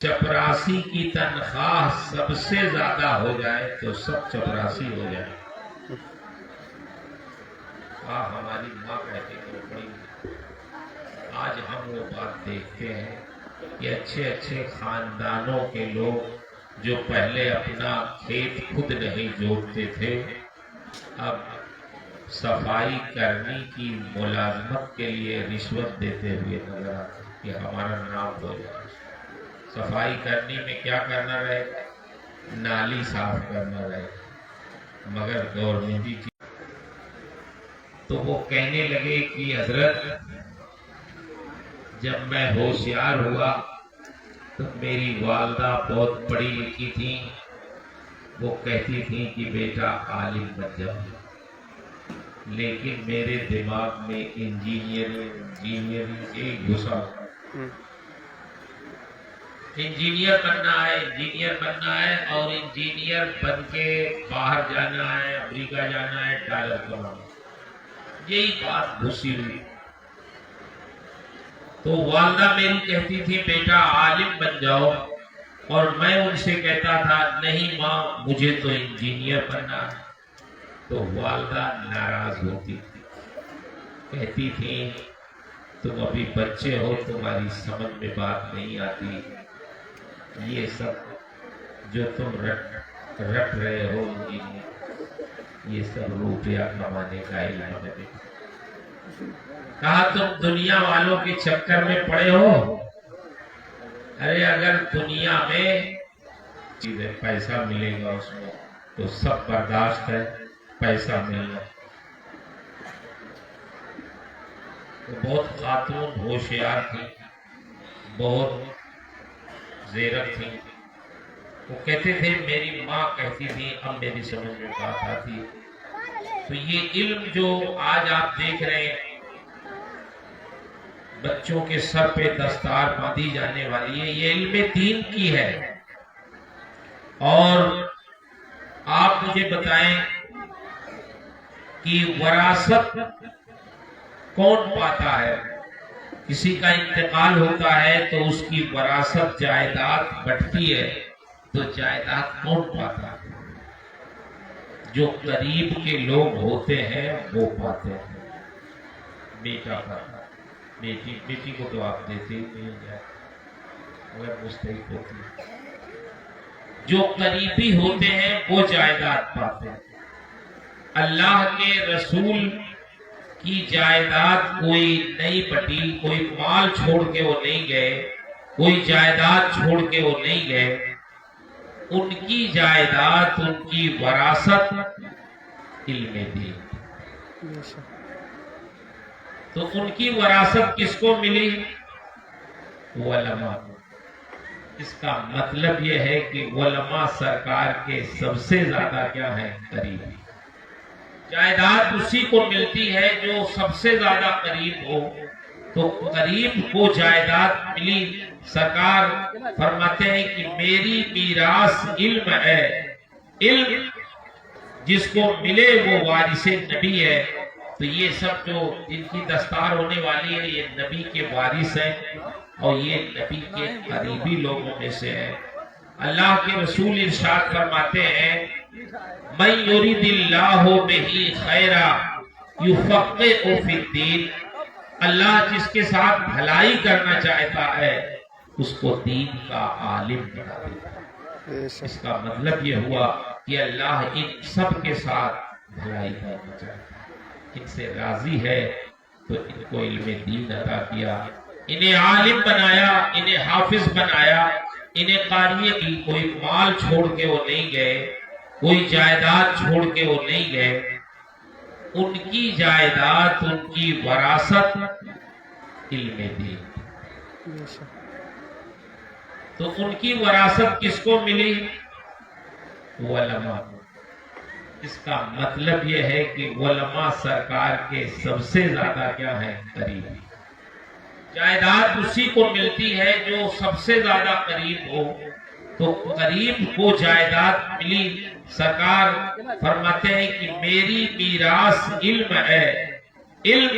چپراسی کی تنخواہ سب سے زیادہ ہو جائے تو سب چپراسی ہو جائے۔ ہماری ماں کہتے کہ وہ بڑی، آج ہم وہ بات دیکھتے ہیں کہ اچھے اچھے خاندانوں کے لوگ جو پہلے اپنا کھیت خود نہیں جوتتے تھے، اب صفائی کرنے کی ملازمت کے لیے رشوت دیتے ہوئے نظر آتے ہیں کہ ہمارا نام ہو جائے۔ صفائی کرنے میں کیا کرنا رہے گا؟ نالی صاف کرنا رہے گا، مگر گورنمنٹی کی تو وہ کہنے لگے کہ حضرت جب میں ہوشیار ہوا تو میری والدہ بہت پڑھی لکھی تھی، وہ کہتی تھی کہ بیٹا عالم بن جاؤ، لیکن میرے دماغ میں انجینئرنگ کے گھسا، انجینئر بننا ہے اور انجینئر بن کے باہر جانا ہے، امریکہ جانا ہے، ڈالر کمانا، یہی بات گھسی ہوئی۔ تو والدہ میری کہتی تھی بیٹا عالم بن جاؤ، اور میں ان سے کہتا تھا نہیں ماں مجھے تو انجینئر بننا ہے۔ تو والدہ ناراض ہوتی تھی، کہتی تھی تم ابھی بچے ہو، تمہاری سمجھ میں بات نہیں آتی، یہ سب جو تم رٹ رہے ہو یہ سب روپیہ کمانے کا علم ہے۔ کہا تم دنیا والوں کے چکر میں پڑے ہو؟ ارے اگر دنیا میں پیسہ ملے گا اس میں تو سب برداشت ہے، پیسہ ملنا۔ بہت خاتون ہوشیار تھی، بہت زیرک تھی، وہ کہتے تھے میری ماں کہتی تھی، اب میری سمجھ میں بات آتی۔ تو یہ علم جو آج آپ دیکھ رہے ہیں بچوں کے سر پہ دستار باندھی جانے والی ہے، یہ علم دین کی ہے۔ اور آپ مجھے بتائیں کہ وراثت کون پاتا ہے؟ کسی کا انتقال ہوتا ہے تو اس کی وراثت جائیداد بٹتی ہے، تو جائیداد کون پاتا ہے؟ جو قریب کے لوگ ہوتے ہیں وہ پاتے ہیں۔ بیٹا پاتا، بیٹی کو تو آپ دیتے ہی نہیں جائے مگر مستحق ہوتی ہے۔ جو قریبی ہوتے ہیں وہ جائیداد پاتے ہیں۔ اللہ کے رسول کی جائیداد کوئی نہیں بٹی، کوئی مال چھوڑ کے وہ نہیں گئے، کوئی جائیداد چھوڑ کے وہ نہیں گئے، ان کی جائیداد، ان کی وراثت علم دین۔ تو ان کی وراثت کس کو ملی؟ علماء۔ اس کا مطلب یہ ہے کہ علماء سرکار کے سب سے زیادہ کیا ہے؟ قریبی۔ جائیداد اسی کو ملتی ہے جو سب سے زیادہ قریب ہو، تو قریب کو جائیداد ملی۔ سرکار فرماتے ہیں کہ میری میراث علم ہے، علم جس کو ملے وہ وارث نبی ہے۔ تو یہ سب جو جن کی دستار ہونے والی ہے یہ نبی کے وارث ہیں، اور یہ نبی کے قریبی لوگوں میں سے ہے۔ اللہ کے رسول ارشاد فرماتے ہیں مَن يُرِدِ اللَّهُ بِهِ خَيْرًا يُفَقِّهُ فِي الدِّينِ، اللہ جس کے ساتھ بھلائی کرنا چاہتا ہے اس کو دین کا عالم بنا دیتا ہے۔ اس کا مطلب یہ ہوا کہ اللہ ان سب کے ساتھ بھلائی کرنا چاہتا ہے، ان سے راضی ہے تو ان کو علم دین عطا کیا، انہیں عالم بنایا، انہیں حافظ بنایا، انہیں قاری کی۔ کوئی مال چھوڑ کے وہ نہیں گئے، کوئی جائیداد چھوڑ کے وہ نہیں گئے، ان کی جائیداد، ان کی وراثت علم دین۔ تو ان کی وراثت کس کو ملی؟ علماء۔ اس کا مطلب یہ ہے کہ علماء سرکار کے سب سے زیادہ کیا ہے؟ قریبی۔ جائیداد اسی کو ملتی ہے جو سب سے زیادہ قریب ہو، تو قریب کو جائیداد ملی۔ سرکار فرماتے ہیں کہ میری میراث علم ہے، علم